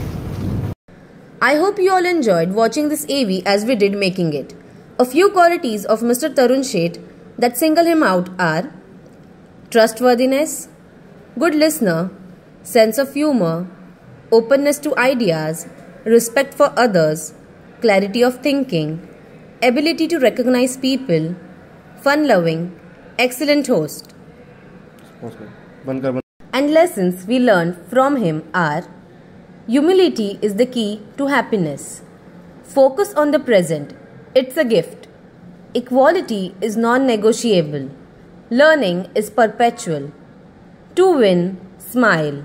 I hope you all enjoyed watching this AV as we did making it. A few qualities of Mr. Tarun Sheth that single him out are trustworthiness, good listener, sense of humor, openness to ideas, respect for others, clarity of thinking, ability to recognize people, fun-loving, excellent host. And lessons we learned from him are: humility is the key to happiness. Focus on the present. It's a gift. Equality is non-negotiable. Learning is perpetual. To win, smile.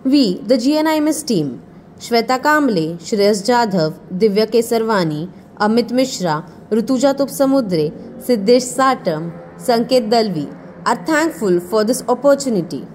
We, the GNIMS team, Shweta Kamble, Shreyas Jadhav, Divya Kesarwani, Amit Mishra, Rutuja Tupsamudre, Siddesh Satam, Sanket Dalvi, are thankful for this opportunity.